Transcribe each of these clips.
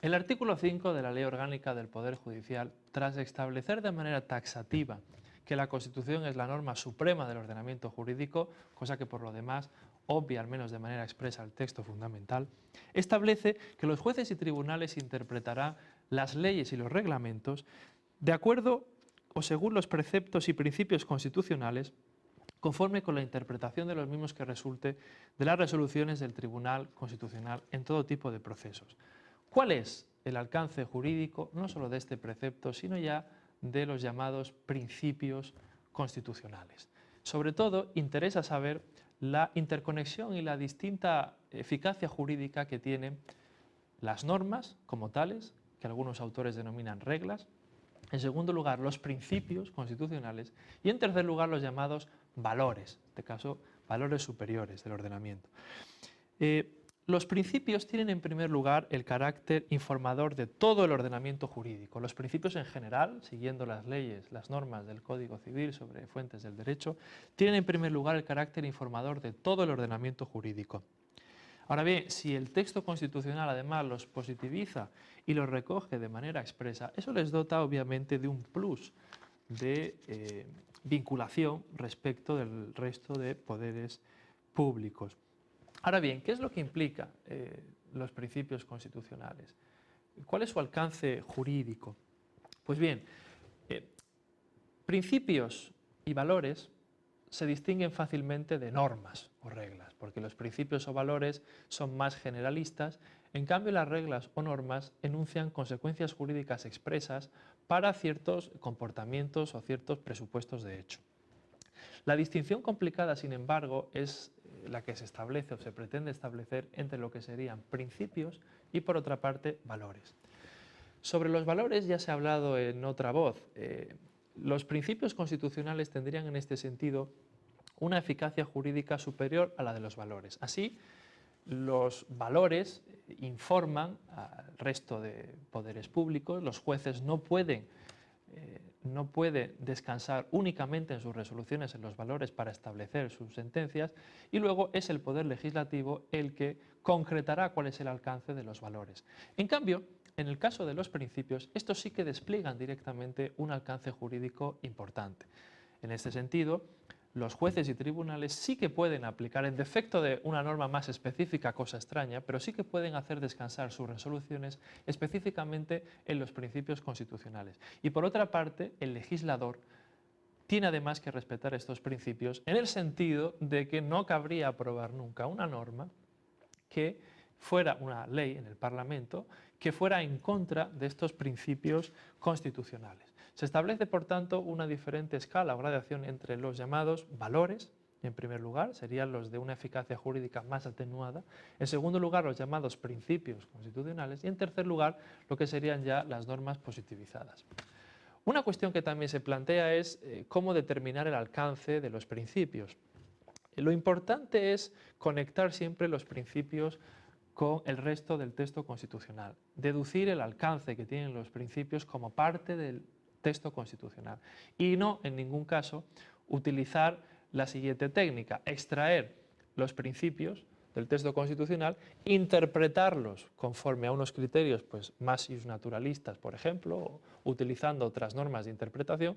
El artículo 5 de la Ley Orgánica del Poder Judicial, tras establecer de manera taxativa que la Constitución es la norma suprema del ordenamiento jurídico, cosa que por lo demás obvia, al menos de manera expresa, el texto fundamental, establece que los jueces y tribunales interpretarán las leyes y los reglamentos de acuerdo o según los preceptos y principios constitucionales, conforme con la interpretación de los mismos que resulte de las resoluciones del Tribunal Constitucional en todo tipo de procesos. ¿Cuál es el alcance jurídico no solo de este precepto, sino ya de los llamados principios constitucionales? Sobre todo, interesa saber la interconexión y la distinta eficacia jurídica que tienen las normas como tales, que algunos autores denominan reglas, en segundo lugar, los principios constitucionales y en tercer lugar, los llamados valores, en este caso, valores superiores del ordenamiento. Los principios tienen en primer lugar el carácter informador de todo el ordenamiento jurídico. Los principios en general, siguiendo las leyes, las normas del Código Civil sobre fuentes del derecho, tienen en primer lugar el carácter informador de todo el ordenamiento jurídico. Ahora bien, si el texto constitucional además los positiviza y los recoge de manera expresa, eso les dota obviamente de un plus de vinculación respecto del resto de poderes públicos. Ahora bien, ¿qué es lo que implica los principios constitucionales? ¿Cuál es su alcance jurídico? Pues bien, principios y valores se distinguen fácilmente de normas o reglas, porque los principios o valores son más generalistas, en cambio las reglas o normas enuncian consecuencias jurídicas expresas para ciertos comportamientos o ciertos presupuestos de hecho. La distinción complicada, sin embargo, es la que se establece o se pretende establecer entre lo que serían principios y, por otra parte, valores. Sobre los valores ya se ha hablado en otra voz. Los principios constitucionales tendrían en este sentido una eficacia jurídica superior a la de los valores. Así, los valores informan al resto de poderes públicos, los jueces no pueden descansar únicamente en sus resoluciones en los valores para establecer sus sentencias y luego es el Poder Legislativo el que concretará cuál es el alcance de los valores. En cambio, en el caso de los principios, estos sí que despliegan directamente un alcance jurídico importante. En este sentido, los jueces y tribunales sí que pueden aplicar, en defecto de una norma más específica, cosa extraña, pero sí que pueden hacer descansar sus resoluciones específicamente en los principios constitucionales. Y por otra parte, el legislador tiene además que respetar estos principios en el sentido de que no cabría aprobar nunca una norma que fuera una ley en el Parlamento que fuera en contra de estos principios constitucionales. Se establece, por tanto, una diferente escala o gradación entre los llamados valores, en primer lugar, serían los de una eficacia jurídica más atenuada, en segundo lugar, los llamados principios constitucionales y, en tercer lugar, lo que serían ya las normas positivizadas. Una cuestión que también se plantea es cómo determinar el alcance de los principios. Lo importante es conectar siempre los principios con el resto del texto constitucional, deducir el alcance que tienen los principios como parte del texto constitucional y no, en ningún caso, utilizar la siguiente técnica, extraer los principios del texto constitucional, interpretarlos conforme a unos criterios más naturalistas, por ejemplo, o utilizando otras normas de interpretación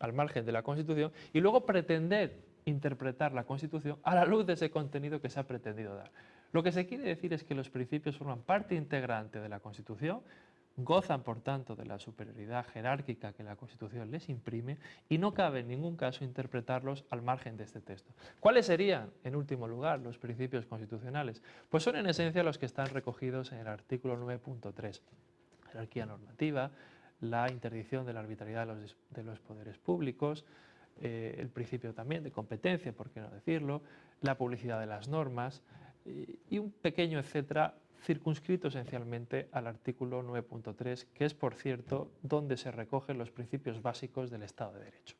al margen de la Constitución, y luego pretender interpretar la Constitución a la luz de ese contenido que se ha pretendido dar. Lo que se quiere decir es que los principios forman parte integrante de la Constitución, gozan, por tanto, de la superioridad jerárquica que la Constitución les imprime y no cabe en ningún caso interpretarlos al margen de este texto. ¿Cuáles serían, en último lugar, los principios constitucionales? Pues son en esencia los que están recogidos en el artículo 9.3. Jerarquía normativa, la interdicción de la arbitrariedad de los poderes públicos, el principio también de competencia, por qué no decirlo, la publicidad de las normas y un pequeño etcétera circunscrito esencialmente al artículo 9.3, que es, por cierto, donde se recogen los principios básicos del Estado de Derecho.